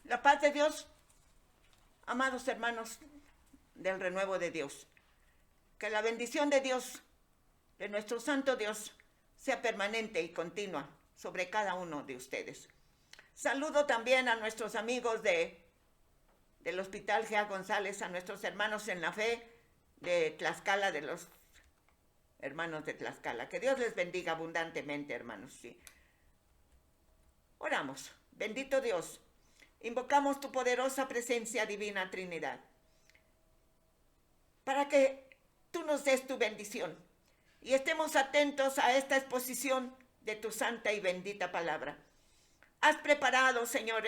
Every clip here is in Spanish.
La paz de Dios, amados hermanos del renuevo de Dios, que la bendición de Dios, de nuestro santo Dios, sea permanente y continua sobre cada uno de ustedes. Saludo también a nuestros amigos del Hospital Gea González, a nuestros hermanos en la fe de Tlaxcala, de los hermanos de Tlaxcala. Que Dios les bendiga abundantemente, hermanos. Sí. Oramos. Bendito Dios, invocamos tu poderosa presencia, divina Trinidad, para que tú nos des tu bendición y estemos atentos a esta exposición de tu santa y bendita palabra. Has preparado, Señor,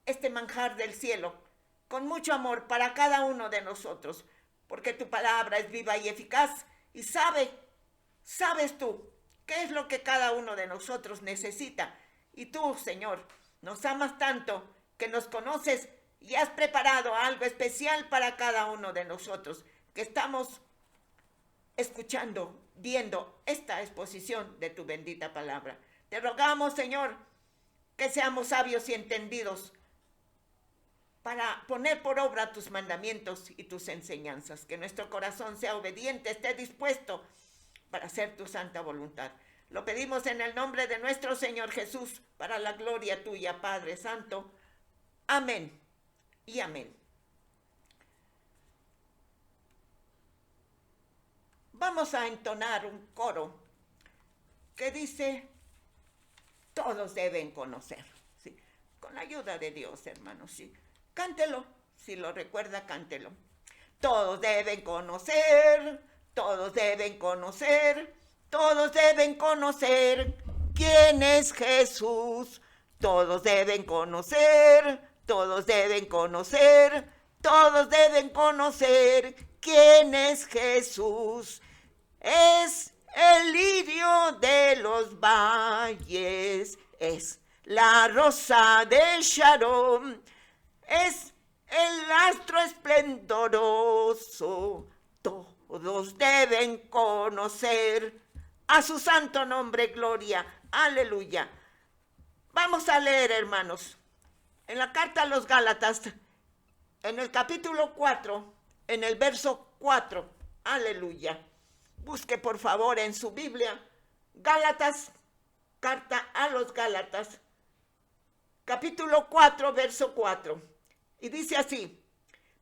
este manjar del cielo con mucho amor para cada uno de nosotros, porque tu palabra es viva y eficaz y sabes tú qué es lo que cada uno de nosotros necesita. Y tú, Señor, nos amas tanto que nos conoces y has preparado algo especial para cada uno de nosotros, que estamos escuchando, viendo esta exposición de tu bendita palabra. Te rogamos, Señor, que seamos sabios y entendidos para poner por obra tus mandamientos y tus enseñanzas, que nuestro corazón sea obediente, esté dispuesto para hacer tu santa voluntad. Lo pedimos en el nombre de nuestro Señor Jesús, para la gloria tuya, Padre Santo. Amén y amén. Vamos a entonar un coro que dice, todos deben conocer. ¿Sí? Con la ayuda de Dios, hermanos. ¿Sí? Cántelo, si lo recuerda, cántelo. Todos deben conocer, todos deben conocer. Todos deben conocer quién es Jesús. Todos deben conocer, todos deben conocer, todos deben conocer quién es Jesús. Es el lirio de los valles, es la rosa de Sharon, es el astro esplendoroso. Todos deben conocer. A su santo nombre, gloria. Aleluya. Vamos a leer, hermanos, en la carta a los Gálatas, en el capítulo 4, en el verso 4. Aleluya. Busque, por favor, en su Biblia, Gálatas, carta a los Gálatas, capítulo 4, verso 4. Y dice así,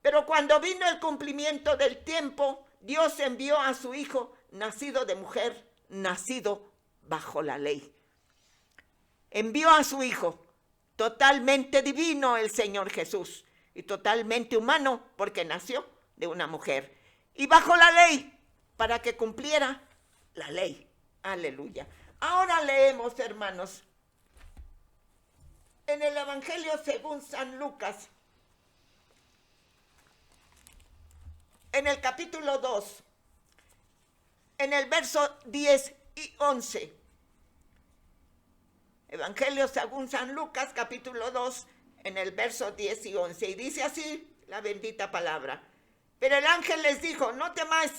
pero cuando vino el cumplimiento del tiempo, Dios envió a su Hijo, nacido de mujer, nacido bajo la ley. Envió a su Hijo, totalmente divino el Señor Jesús, y totalmente humano, porque nació de una mujer, y bajo la ley, para que cumpliera la ley. Aleluya. Ahora leemos, hermanos, en el Evangelio según San Lucas, en el capítulo 2, en el verso 10 y 11. Evangelio según San Lucas, capítulo 2, en el verso 10 y 11. Y dice así la bendita palabra. Pero el ángel les dijo, no temáis,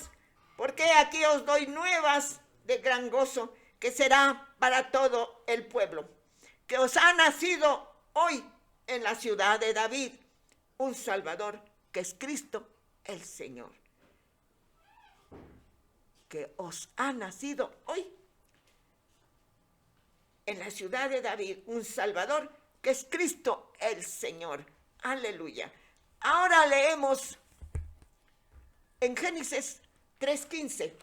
porque aquí os doy nuevas de gran gozo, que será para todo el pueblo. Que os ha nacido hoy en la ciudad de David un Salvador, que es Cristo el Señor. Que os ha nacido hoy en la ciudad de David un Salvador, que es Cristo el Señor. Aleluya. Ahora leemos en Génesis 3:15.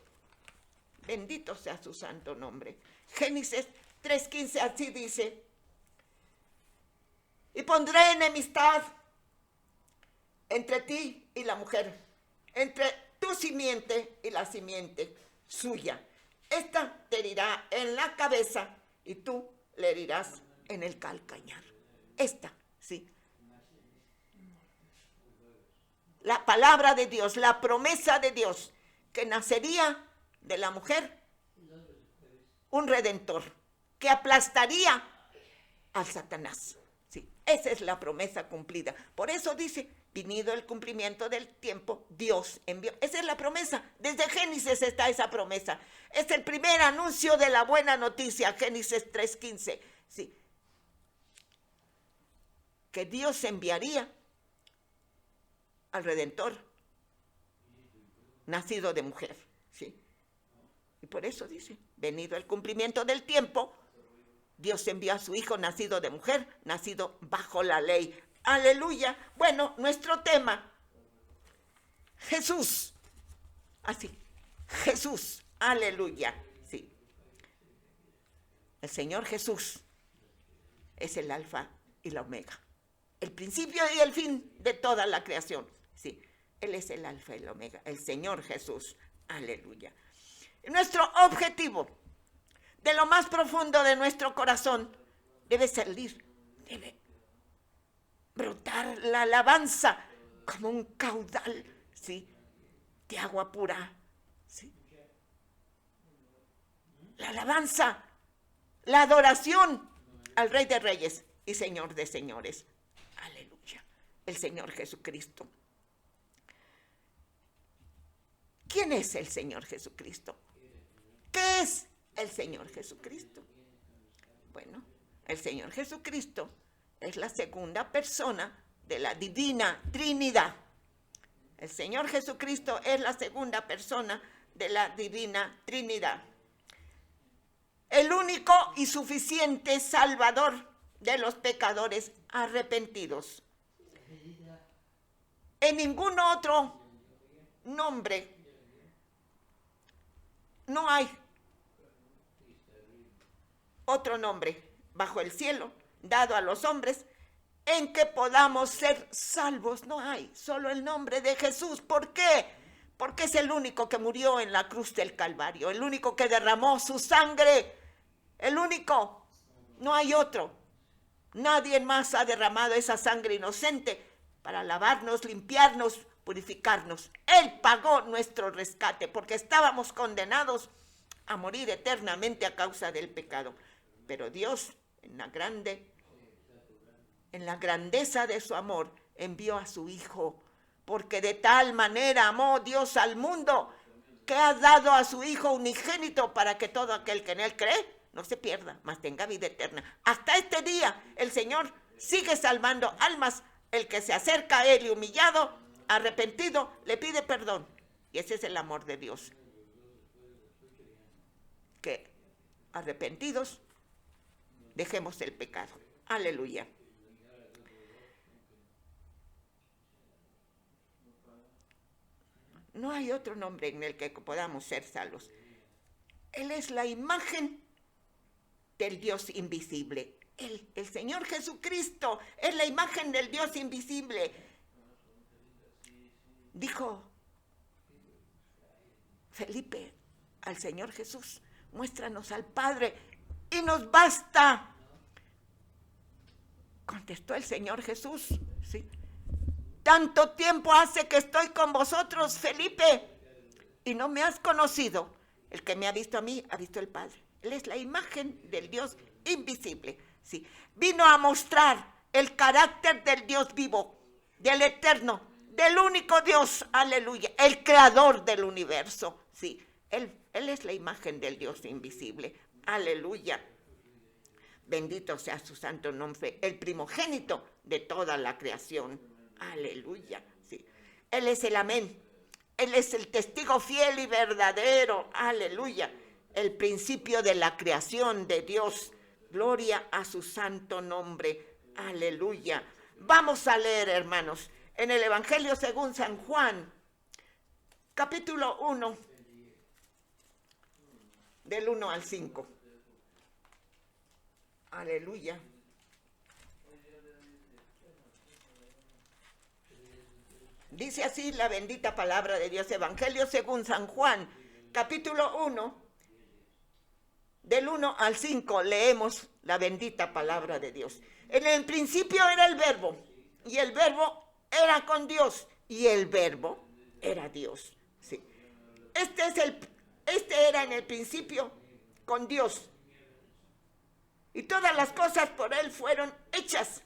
Bendito sea su santo nombre. Génesis 3:15, así dice. Y pondré enemistad entre ti y la mujer, entre tu simiente y la simiente suya. Esta te herirá en la cabeza y tú le herirás en el calcañar. Esta, sí. La palabra de Dios, la promesa de Dios, que nacería de la mujer un redentor, que aplastaría al Satanás. Sí, esa es la promesa cumplida. Por eso dice, venido el cumplimiento del tiempo, Dios envió. Esa es la promesa. Desde Génesis está esa promesa. Es el primer anuncio de la buena noticia, Génesis 3:15. Sí. que Dios enviaría al Redentor nacido de mujer, ¿sí? Y por eso dice, venido el cumplimiento del tiempo, Dios envió a su Hijo nacido de mujer, nacido bajo la ley. Aleluya. Bueno, nuestro tema, Jesús. Así, Jesús. Aleluya. Sí. El Señor Jesús es el alfa y la omega, el principio y el fin de toda la creación. Sí, Él es el alfa y la omega, el Señor Jesús. Aleluya. Nuestro objetivo, de lo más profundo de nuestro corazón, debe salir, debe brotar la alabanza como un caudal, ¿sí?, de agua pura, ¿sí? La alabanza, la adoración al Rey de Reyes y Señor de Señores. Aleluya. El Señor Jesucristo. ¿Quién es el Señor Jesucristo? ¿Qué es el Señor Jesucristo? Bueno, el Señor Jesucristo es la segunda persona de la Divina Trinidad. El Señor Jesucristo es la segunda persona de la Divina Trinidad. El único y suficiente Salvador de los pecadores arrepentidos. En ningún otro nombre no hay otro nombre bajo el cielo dado a los hombres en que podamos ser salvos. No hay, solo el nombre de Jesús. ¿Por qué? Porque es el único que murió en la cruz del Calvario, el único que derramó su sangre, el único, no hay otro. Nadie más ha derramado esa sangre inocente para lavarnos, limpiarnos, purificarnos. Él pagó nuestro rescate porque estábamos condenados a morir eternamente a causa del pecado. Pero Dios, en la grandeza de su amor, envió a su Hijo, porque de tal manera amó Dios al mundo, que ha dado a su Hijo unigénito para que todo aquel que en Él cree no se pierda, mas tenga vida eterna. Hasta este día el Señor sigue salvando almas. El que se acerca a Él y humillado, arrepentido, le pide perdón. Y ese es el amor de Dios. Que arrepentidos dejemos el pecado. Aleluya. No hay otro nombre en el que podamos ser salvos. Él es la imagen del Dios invisible. El Señor Jesucristo es la imagen del Dios invisible. Dijo Felipe al Señor Jesús, muéstranos al Padre y nos basta. Contestó el Señor Jesús, ¿sí? Tanto tiempo hace que estoy con vosotros, Felipe, y no me has conocido. El que me ha visto a mí, ha visto al Padre. Él es la imagen del Dios invisible, ¿sí? Vino a mostrar el carácter del Dios vivo, del eterno, del único Dios, aleluya, el creador del universo, ¿sí? Él es la imagen del Dios invisible, aleluya. Bendito sea su santo nombre, el primogénito de toda la creación. Aleluya. Sí. Él es el amén. Él es el testigo fiel y verdadero. Aleluya. El principio de la creación de Dios. Gloria a su santo nombre. Aleluya. Vamos a leer, hermanos, en el Evangelio según San Juan, capítulo 1, del 1 al 5. Aleluya. Dice así la bendita palabra de Dios, Evangelio según San Juan, capítulo 1, del 1 al 5, leemos la bendita palabra de Dios. En el principio era el Verbo, y el Verbo era con Dios, y el Verbo era Dios. Sí. Este era en el principio con Dios, y todas las cosas por Él fueron hechas,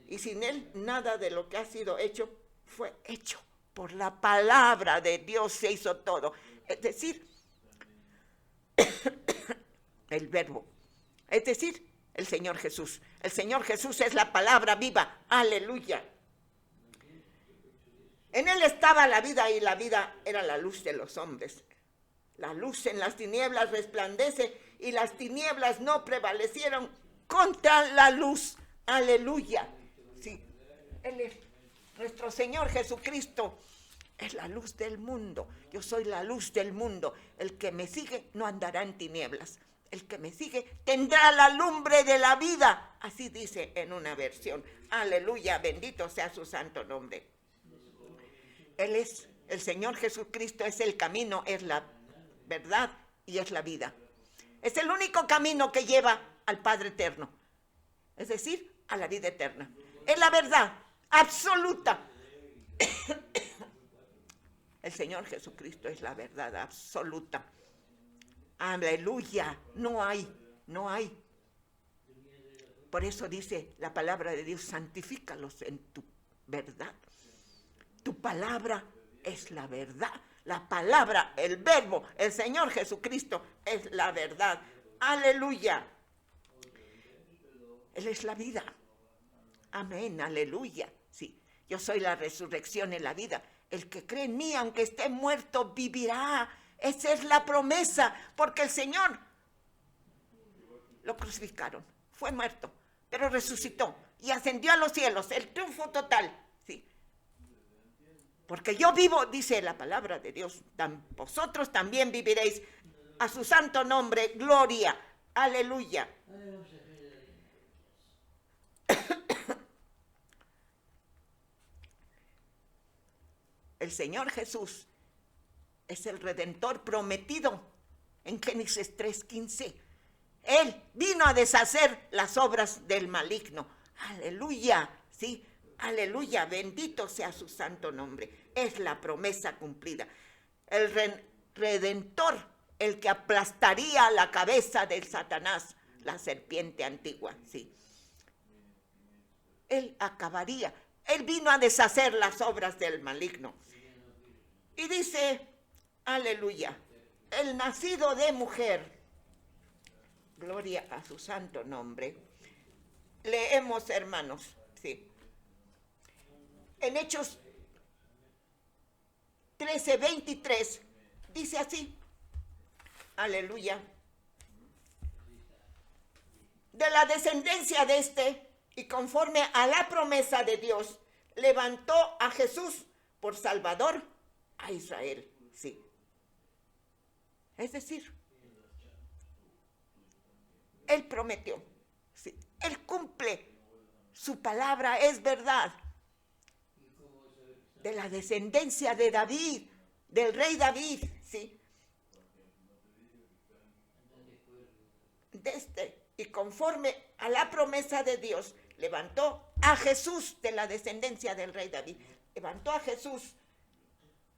y sin Él nada de lo que ha sido hecho fue hecho. Por la palabra de Dios se hizo todo. Es decir, el Verbo. Es decir, el Señor Jesús. El Señor Jesús es la palabra viva. Aleluya. En Él estaba la vida y la vida era la luz de los hombres. La luz en las tinieblas resplandece y las tinieblas no prevalecieron contra la luz. Aleluya. Sí, Él es nuestro Señor Jesucristo. Es la luz del mundo. Yo soy la luz del mundo. El que me sigue no andará en tinieblas. El que me sigue tendrá la lumbre de la vida. Así dice en una versión. Aleluya, bendito sea su santo nombre. Él es, el Señor Jesucristo es el camino, es la verdad y es la vida. Es el único camino que lleva al Padre eterno. Es decir, a la vida eterna. Es la verdad absoluta. El Señor Jesucristo es la verdad absoluta. Aleluya. No hay. Por eso dice la palabra de Dios, santifícalos en tu verdad. Tu palabra es la verdad. La palabra, el verbo, el Señor Jesucristo es la verdad. Aleluya. Él es la vida. Amén, aleluya. Sí, yo soy la resurrección y la vida. El que cree en mí, aunque esté muerto, vivirá. Esa es la promesa, porque el Señor lo crucificaron, fue muerto, pero resucitó y ascendió a los cielos, el triunfo total, ¿sí? Porque yo vivo, dice la palabra de Dios, vosotros también viviréis. A su santo nombre, gloria, aleluya. El Señor Jesús es el Redentor prometido en Génesis 3:15. Él vino a deshacer las obras del maligno. Aleluya, sí, aleluya, bendito sea su santo nombre. Es la promesa cumplida. El Redentor, el que aplastaría la cabeza del Satanás, la serpiente antigua, sí. Él acabaría. Él vino a deshacer las obras del maligno. Y dice, aleluya, el nacido de mujer, gloria a su santo nombre. Leemos, hermanos, sí. En Hechos 13:23 dice así, aleluya. De la descendencia de este, y conforme a la promesa de Dios, levantó a Jesús por Salvador a Israel, sí. Es decir, Él prometió, sí. Él cumple, su palabra es verdad. De la descendencia de David, del rey David, sí. Y conforme a la promesa de Dios, levantó a Jesús de la descendencia del rey David. Levantó a Jesús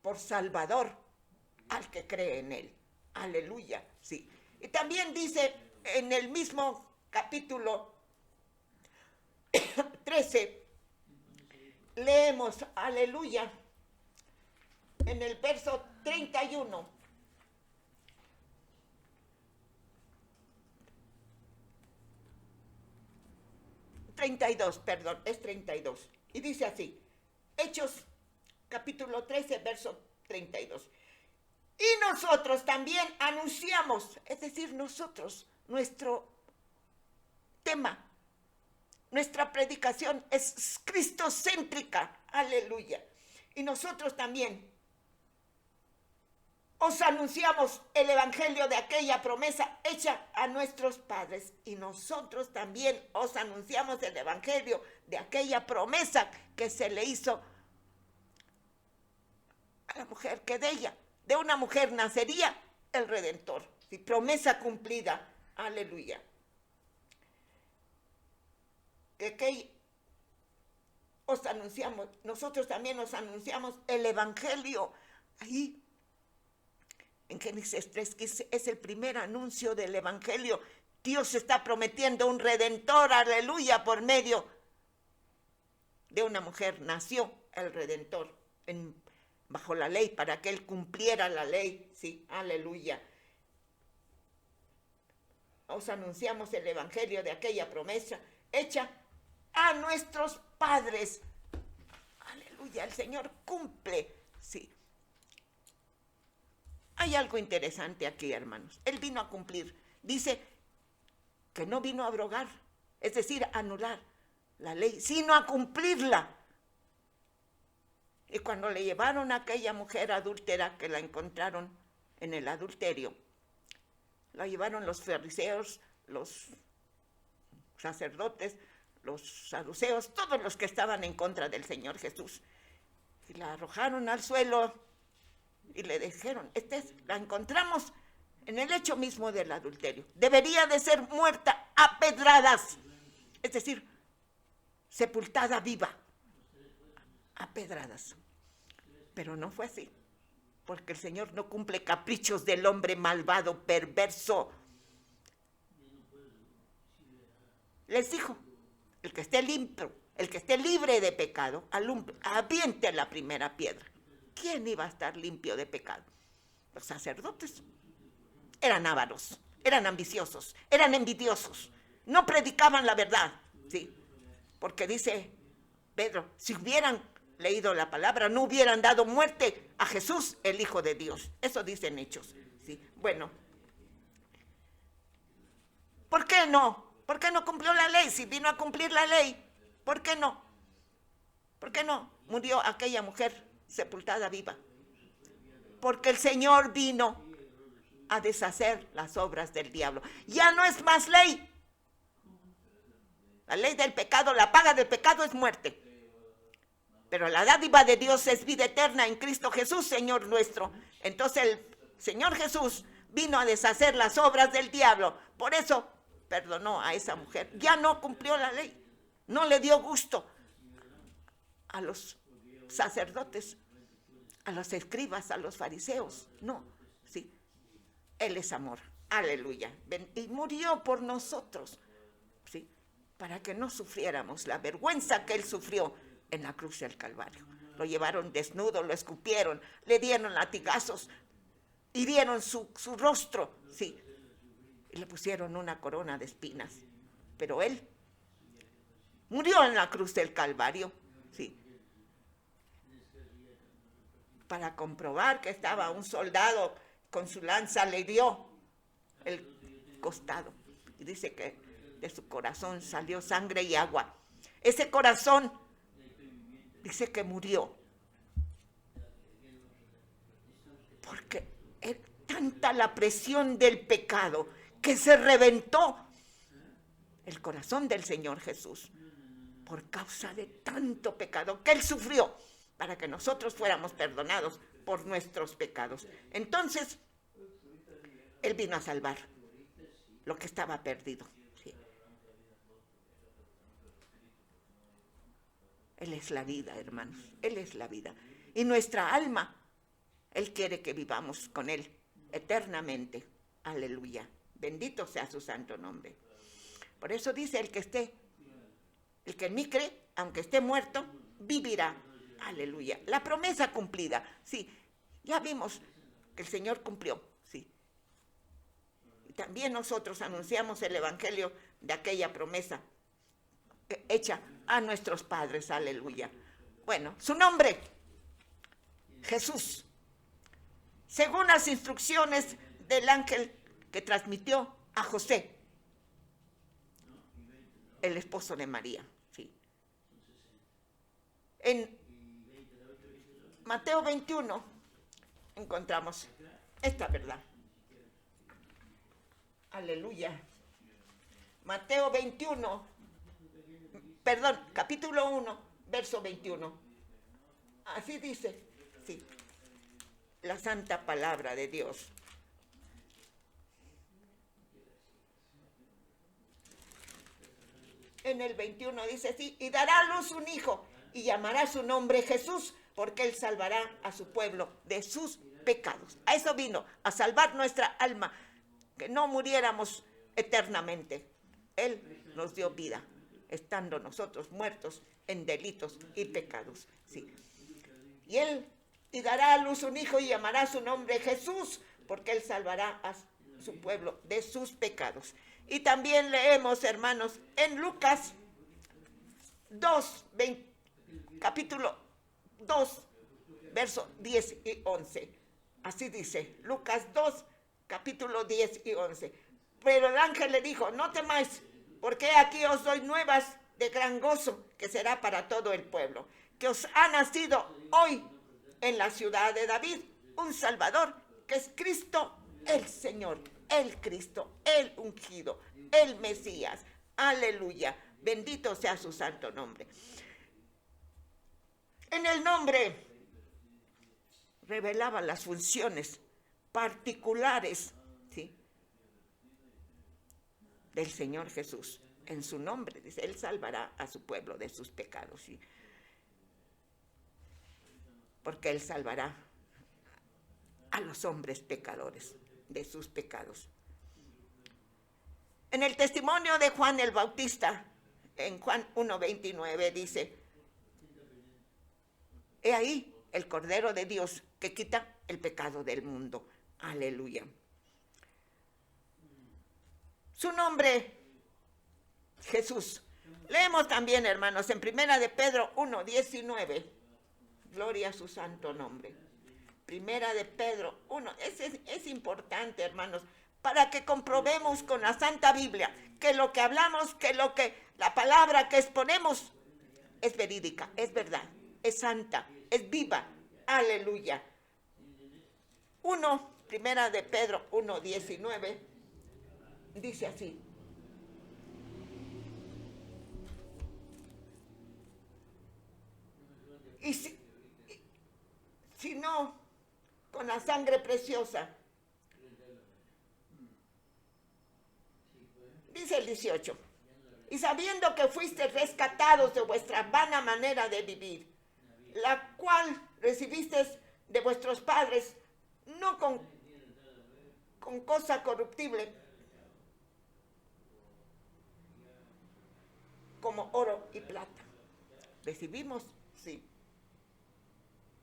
por Salvador al que cree en él. Aleluya, sí. Y también dice en el mismo capítulo 13, leemos, aleluya, en el verso 31. 32, perdón, es 32. Y dice así, Hechos capítulo 13, verso 32. Y nosotros también anunciamos, es decir, nosotros, nuestro tema, nuestra predicación es cristocéntrica, aleluya. Y nosotros también os anunciamos el evangelio de aquella promesa hecha a nuestros padres. Y nosotros también os anunciamos el evangelio de aquella promesa que se le hizo a la mujer, que de una mujer nacería el Redentor. Sí, promesa cumplida, aleluya. Que os anunciamos, nosotros también os anunciamos el evangelio. Ahí en Génesis 3:15 es el primer anuncio del evangelio. Dios está prometiendo un Redentor, aleluya, por medio de una mujer nació el Redentor bajo la ley, para que él cumpliera la ley, sí, aleluya. os anunciamos el evangelio de aquella promesa hecha a nuestros padres. Aleluya, el Señor cumple, sí. Hay algo interesante aquí, hermanos. Él vino a cumplir. Dice que no vino a abrogar, es decir, a anular la ley, sino a cumplirla. Y cuando le llevaron a aquella mujer adúltera que la encontraron en el adulterio, la llevaron los fariseos, los sacerdotes, los saduceos, todos los que estaban en contra del Señor Jesús. Y la arrojaron al suelo y le dijeron, la encontramos en el hecho mismo del adulterio. Debería de ser muerta a pedradas, es decir, sepultada viva, a pedradas. Pero no fue así, porque el Señor no cumple caprichos del hombre malvado, perverso. Les dijo, el que esté limpio, el que esté libre de pecado, aviente la primera piedra. ¿Quién iba a estar limpio de pecado? Los sacerdotes. Eran ávaros, eran ambiciosos, eran envidiosos, no predicaban la verdad, ¿sí? Porque dice Pedro, si hubieran leído la palabra, no hubieran dado muerte a Jesús, el Hijo de Dios. Eso dicen Hechos, ¿sí? Bueno, ¿por qué no? ¿Por qué no cumplió la ley? Si vino a cumplir la ley, ¿por qué no? ¿Por qué no murió aquella mujer sepultada viva? Porque el Señor vino a deshacer las obras del diablo. Ya no es más ley. La ley del pecado, la paga del pecado es muerte. Pero la dádiva de Dios es vida eterna en Cristo Jesús, Señor nuestro. Entonces el Señor Jesús vino a deshacer las obras del diablo. Por eso perdonó a esa mujer. Ya no cumplió la ley. No le dio gusto a los sacerdotes, a los escribas, a los fariseos. No, sí. Él es amor. Aleluya. Y murió por nosotros, ¿sí? Para que no sufriéramos la vergüenza que él sufrió en la cruz del Calvario. Lo llevaron desnudo, lo escupieron, le dieron latigazos, hirieron su rostro, sí. Y le pusieron una corona de espinas. Pero él murió en la cruz del Calvario, sí. Para comprobar que estaba un soldado con su lanza, le dio el costado. Y dice que de su corazón salió sangre y agua. Ese corazón dice que murió. Porque es tanta la presión del pecado que se reventó el corazón del Señor Jesús por causa de tanto pecado que él sufrió para que nosotros fuéramos perdonados por nuestros pecados. Entonces, él vino a salvar lo que estaba perdido. Sí. Él es la vida, hermanos. Él es la vida. Y nuestra alma, él quiere que vivamos con él eternamente. Aleluya. Bendito sea su santo nombre. Por eso dice el que en mí cree, aunque esté muerto, vivirá. Aleluya. La promesa cumplida. Sí, ya vimos que el Señor cumplió. Sí. Y también nosotros anunciamos el evangelio de aquella promesa hecha a nuestros padres. Aleluya. Bueno, su nombre, Jesús. Según las instrucciones del ángel que transmitió a José, el esposo de María. Sí. En Mateo 21 encontramos esta verdad. Aleluya. Mateo 21, capítulo 1, verso 21. Así dice, sí, la santa palabra de Dios. En el 21 dice así, y dará a luz un hijo, y llamará su nombre Jesús, porque él salvará a su pueblo de sus pecados. A eso vino, a salvar nuestra alma, que no muriéramos eternamente. Él nos dio vida, estando nosotros muertos en delitos y pecados. Sí. Y dará a luz un hijo y llamará su nombre Jesús, porque él salvará a su pueblo de sus pecados. Y también leemos, hermanos, en Lucas 2, capítulo 2, versos 10 y 11. Así dice, Lucas 2, capítulo 10 y 11. Pero el ángel le dijo, no temáis, porque aquí os doy nuevas de gran gozo, que será para todo el pueblo, que os ha nacido hoy en la ciudad de David un Salvador, que es Cristo el Señor, el Cristo, el ungido, el Mesías. Aleluya, bendito sea su santo nombre. En el nombre revelaba las funciones particulares, ¿sí?, del Señor Jesús. En su nombre, dice, Él salvará a su pueblo de sus pecados, ¿sí?, porque Él salvará a los hombres pecadores de sus pecados. En el testimonio de Juan el Bautista, en Juan 1:29 dice, he ahí el Cordero de Dios que quita el pecado del mundo. Aleluya. Su nombre, Jesús. Leemos también, hermanos, en Primera de Pedro 1:19. Gloria a su santo nombre. Primera de Pedro 1. Es importante, hermanos, para que comprobemos con la Santa Biblia que lo que hablamos, que la palabra que exponemos es verídica, es verdad, es santa, es viva. Aleluya. Primera de Pedro 1:19 dice así. Y si no, con la sangre preciosa. Dice el 18. Y sabiendo que fuisteis rescatados de vuestra vana manera de vivir, la cual recibisteis de vuestros padres, no con cosa corruptible, como oro y plata. Recibimos, sí,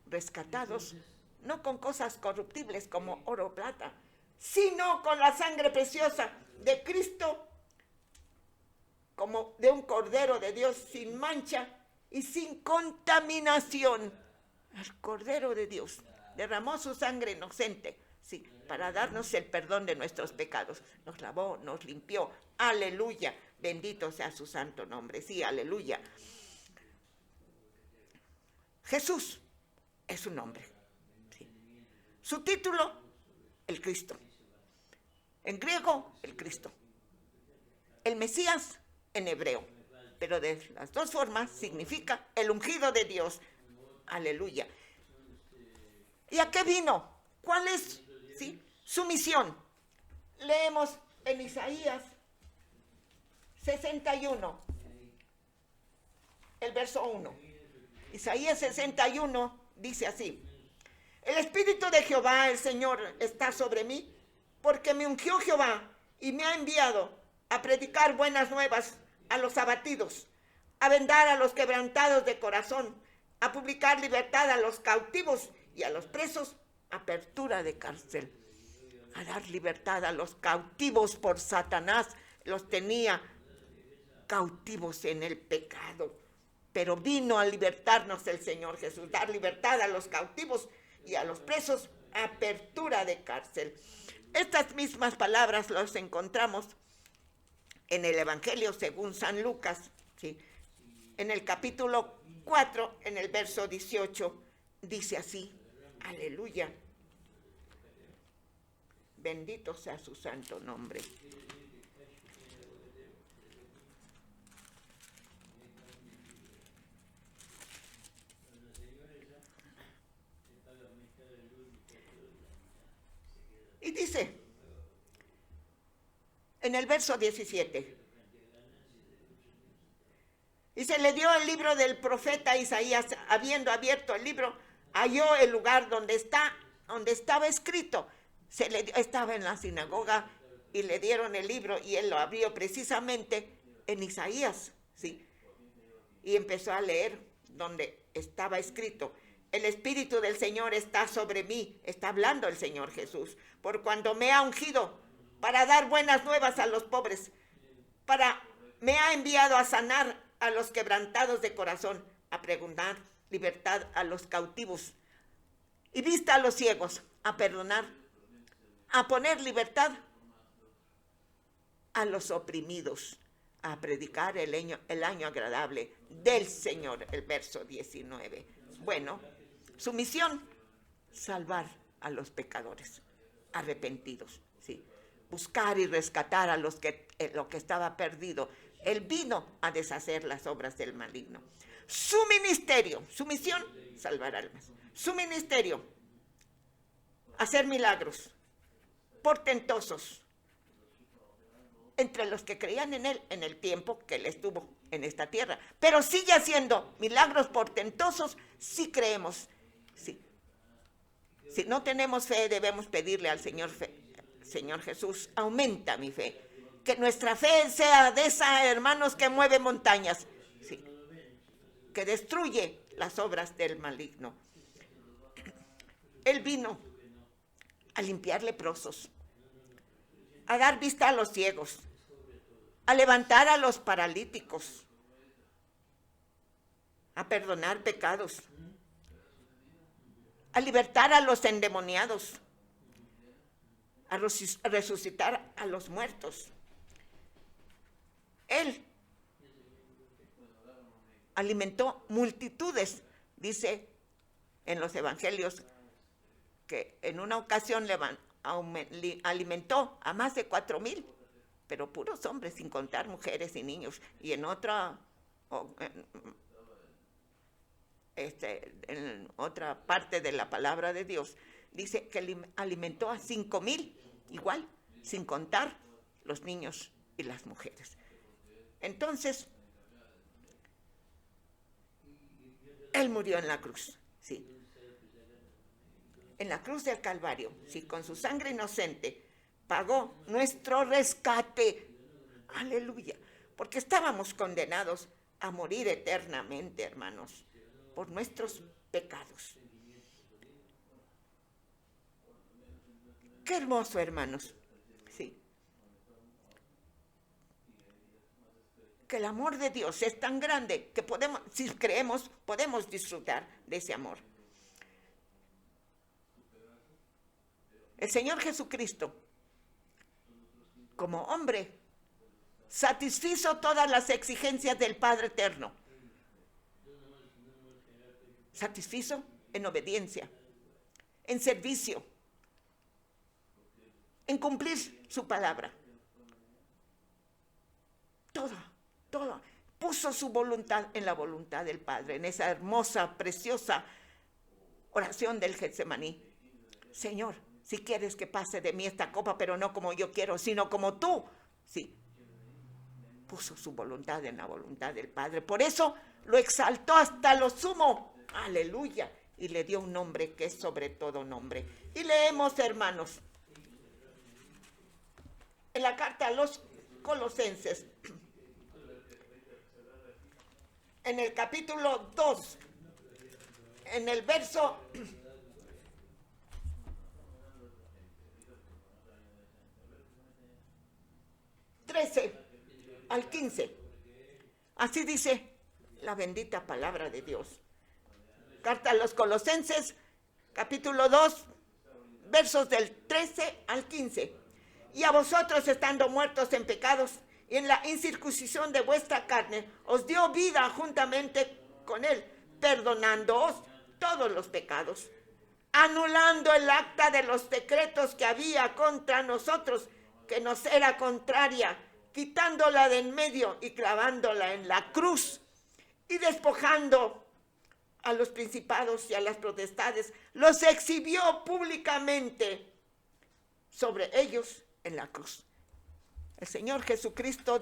rescatados, no con cosas corruptibles como oro o plata, sino con la sangre preciosa de Cristo, como de un Cordero de Dios sin mancha y sin contaminación. El Cordero de Dios derramó su sangre inocente, sí, para darnos el perdón de nuestros pecados. Nos lavó, nos limpió. Aleluya, bendito sea su santo nombre. Sí, aleluya. Jesús es su nombre. Sí. Su título, el Cristo. En griego, el Cristo. El Mesías, en hebreo. Pero de las dos formas significa el ungido de Dios. Aleluya. ¿Y a qué vino? ¿Cuál es, sí, su misión? Leemos en Isaías 61, el verso 1. Isaías 61 dice así: el Espíritu de Jehová, el Señor, está sobre mí, porque me ungió Jehová y me ha enviado a predicar buenas nuevas a los abatidos, a vendar a los quebrantados de corazón, a publicar libertad a los cautivos y a los presos, apertura de cárcel, a dar libertad a los cautivos por Satanás. Los tenía cautivos en el pecado, pero vino a libertarnos el Señor Jesús, dar libertad a los cautivos y a los presos, apertura de cárcel. Estas mismas palabras las encontramos en el Evangelio según San Lucas, ¿sí? En el capítulo 4, en el verso 18, dice así: aleluya, bendito sea su santo nombre. Y dice, en el verso 17, y se le dio el libro del profeta Isaías. Habiendo abierto el libro, halló el lugar donde estaba escrito. Estaba en la sinagoga y le dieron el libro y él lo abrió precisamente en Isaías, ¿sí? Y empezó a leer donde estaba escrito: el Espíritu del Señor está sobre mí. Está hablando el Señor Jesús, por cuando me ha ungido para dar buenas nuevas a los pobres, me ha enviado a sanar a los quebrantados de corazón, a pregonar libertad a los cautivos y vista a los ciegos, a perdonar, a poner libertad a los oprimidos, a predicar el año agradable del Señor, el verso 19. Bueno, su misión, salvar a los pecadores arrepentidos, ¿sí? Buscar y rescatar a lo que estaba perdido. Él vino a deshacer las obras del maligno. Su ministerio, su misión, salvar almas. Su ministerio, hacer milagros portentosos entre los que creían en él en el tiempo que él estuvo en esta tierra. Pero sigue haciendo milagros portentosos si creemos. Sí. Si no tenemos fe, debemos pedirle al Señor Jesús, aumenta mi fe. Que nuestra fe sea de esa, hermanos, que mueve montañas, sí, que destruye las obras del maligno. Él vino a limpiar leprosos, a dar vista a los ciegos, a levantar a los paralíticos, a perdonar pecados, a libertar a los endemoniados, a resucitar a los muertos. Él alimentó multitudes, dice en los evangelios, que en una ocasión alimentó a más de 4,000, pero puros hombres, sin contar mujeres y niños. Y en otra parte de la palabra de Dios, dice que alimentó a 5,000, igual, sin contar los niños y las mujeres. Entonces, Él murió en la cruz, sí. En la cruz del Calvario, sí, con su sangre inocente, pagó nuestro rescate. Aleluya. Porque estábamos condenados a morir eternamente, hermanos, por nuestros pecados. Qué hermoso, hermanos. Sí. Que el amor de Dios es tan grande que podemos, si creemos, podemos disfrutar de ese amor. El Señor Jesucristo, como hombre, satisfizo todas las exigencias del Padre Eterno. Satisfizo en obediencia, en servicio, en cumplir su palabra. Todo. Puso su voluntad en la voluntad del Padre, en esa hermosa, preciosa oración del Getsemaní. Señor, si quieres que pase de mí esta copa, pero no como yo quiero, sino como tú. Sí, puso su voluntad en la voluntad del Padre. Por eso lo exaltó hasta lo sumo. Aleluya. Y le dio un nombre que es sobre todo nombre. Y leemos, hermanos, en la carta a los Colosenses, en el capítulo 2, en el verso 13 al 15. Así dice la bendita palabra de Dios. Carta a los Colosenses, capítulo 2, versos del 13 al 15. Y a vosotros, estando muertos en pecados y en la incircuncisión de vuestra carne, os dio vida juntamente con él, perdonándoos todos los pecados, anulando el acta de los decretos que había contra nosotros, que nos era contraria, quitándola de en medio y clavándola en la cruz, y despojando a los principados y a las potestades, los exhibió públicamente sobre ellos en la cruz. El Señor Jesucristo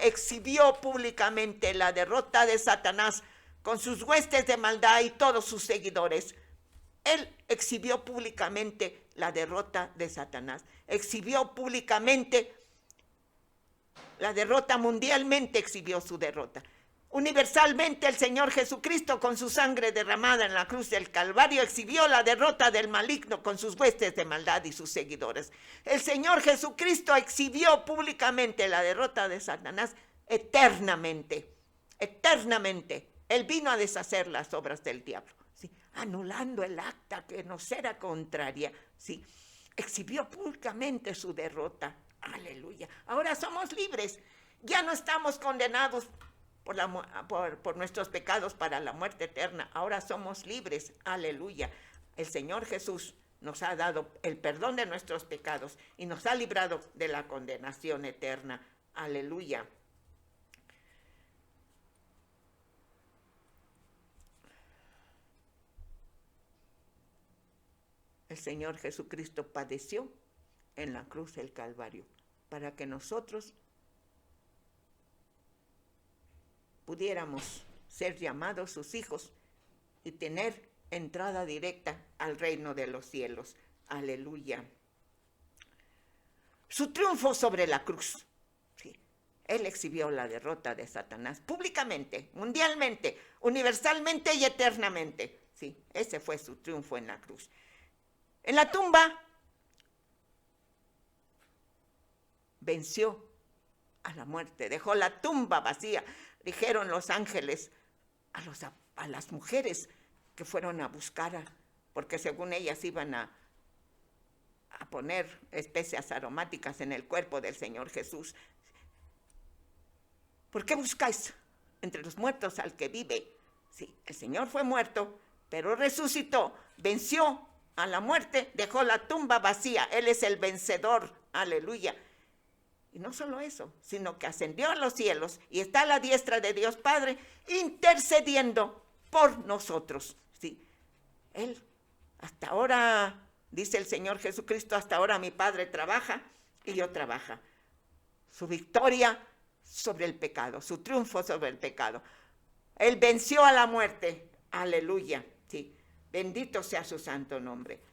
exhibió públicamente la derrota de Satanás con sus huestes de maldad y todos sus seguidores. Él exhibió públicamente la derrota de Satanás. Exhibió públicamente la derrota, mundialmente exhibió su derrota. Universalmente el Señor Jesucristo, con su sangre derramada en la cruz del Calvario, exhibió la derrota del maligno con sus huestes de maldad y sus seguidores. El Señor Jesucristo exhibió públicamente la derrota de Satanás eternamente, eternamente. Él vino a deshacer las obras del diablo, ¿sí? Anulando el acta que nos era contraria, ¿sí? Exhibió públicamente su derrota. Aleluya. Ahora somos libres. Ya no estamos condenados por nuestros pecados para la muerte eterna. Ahora somos libres. Aleluya. El Señor Jesús nos ha dado el perdón de nuestros pecados y nos ha librado de la condenación eterna. Aleluya. El Señor Jesucristo padeció en la cruz del Calvario para que nosotros pudiéramos ser llamados sus hijos y tener entrada directa al reino de los cielos. Aleluya. Su triunfo sobre la cruz. Sí. Él exhibió la derrota de Satanás públicamente, mundialmente, universalmente y eternamente. Sí, ese fue su triunfo en la cruz. En la tumba venció a la muerte, dejó la tumba vacía. Dijeron los ángeles a las mujeres que fueron a buscar, porque según ellas iban a poner especias aromáticas en el cuerpo del Señor Jesús. ¿Por qué buscáis entre los muertos al que vive? Sí, el Señor fue muerto, pero resucitó, venció a la muerte, dejó la tumba vacía. Él es el vencedor. Aleluya. Y no solo eso, sino que ascendió a los cielos y está a la diestra de Dios Padre intercediendo por nosotros. Sí. Él, hasta ahora, dice el Señor Jesucristo, hasta ahora mi Padre trabaja y yo trabajo. Su victoria sobre el pecado, su triunfo sobre el pecado. Él venció a la muerte. Aleluya. Sí. Bendito sea su santo nombre.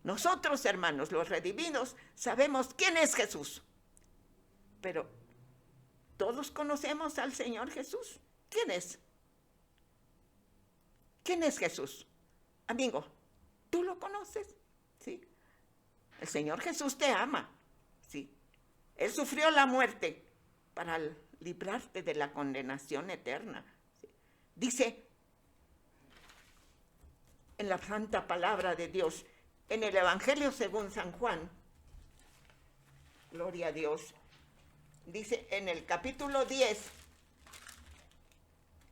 Nosotros, hermanos, los redimidos, sabemos quién es Jesús. Pero, ¿todos conocemos al Señor Jesús? ¿Quién es? ¿Quién es Jesús? Amigo, ¿tú lo conoces? ¿Sí? El Señor Jesús te ama. ¿Sí? Él sufrió la muerte para librarte de la condenación eterna. ¿Sí? Dice en la santa palabra de Dios, en el Evangelio según San Juan, gloria a Dios, dice en el capítulo 10,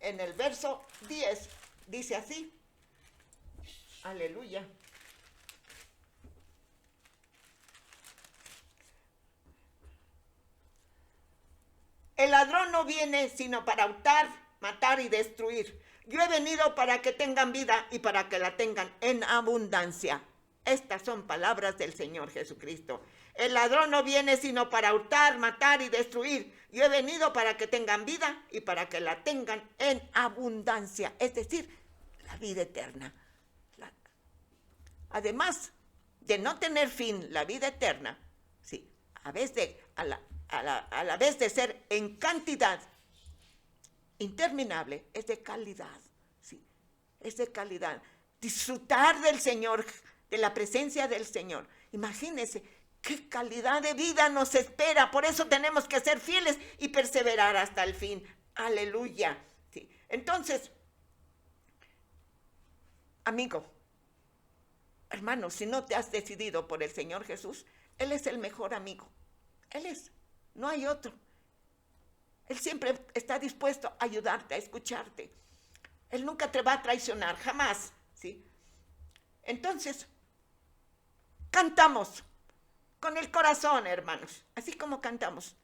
en el verso 10, dice así, aleluya. El ladrón no viene sino para hurtar, matar y destruir. Yo he venido para que tengan vida y para que la tengan en abundancia. Estas son palabras del Señor Jesucristo. El ladrón no viene sino para hurtar, matar y destruir. Yo he venido para que tengan vida y para que la tengan en abundancia. Es decir, la vida eterna. Además de no tener fin, la vida eterna, sí, a la vez de ser en cantidad interminable, es de calidad. Sí, es de calidad. Disfrutar del Señor, de la presencia del Señor. Imagínense qué calidad de vida nos espera. Por eso tenemos que ser fieles y perseverar hasta el fin. Aleluya. Sí. Entonces, amigo, hermano, si no te has decidido por el Señor Jesús, Él es el mejor amigo. Él es. No hay otro. Él siempre está dispuesto a ayudarte, a escucharte. Él nunca te va a traicionar, jamás. ¿Sí? Entonces, cantamos con el corazón, hermanos, así como cantamos.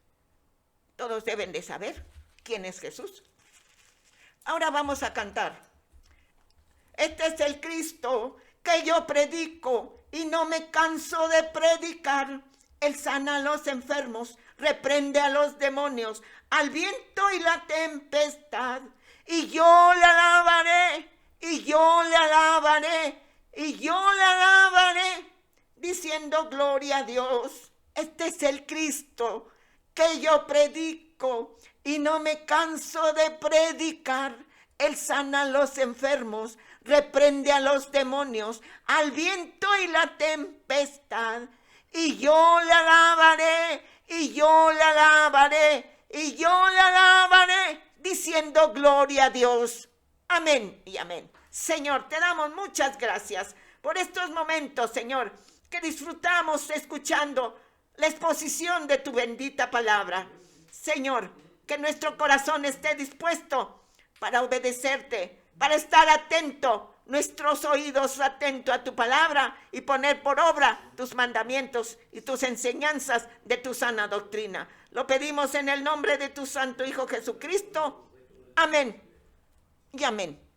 Todos deben de saber quién es Jesús. Ahora vamos a cantar. Este es el Cristo que yo predico y no me canso de predicar. Él sana a los enfermos, reprende a los demonios, al viento y la tempestad. Y yo le alabaré, y yo le alabaré, y yo le alabaré, diciendo gloria a Dios. Este es el Cristo que yo predico y no me canso de predicar. Él sana a los enfermos, reprende a los demonios, al viento y la tempestad. Y yo le alabaré, y yo le alabaré, y yo le alabaré, diciendo gloria a Dios. Amén y amén. Señor, te damos muchas gracias por estos momentos, Señor, que disfrutamos escuchando la exposición de tu bendita palabra. Señor, que nuestro corazón esté dispuesto para obedecerte, para estar atento, nuestros oídos atentos a tu palabra y poner por obra tus mandamientos y tus enseñanzas de tu sana doctrina. Lo pedimos en el nombre de tu santo Hijo Jesucristo. Amén y amén.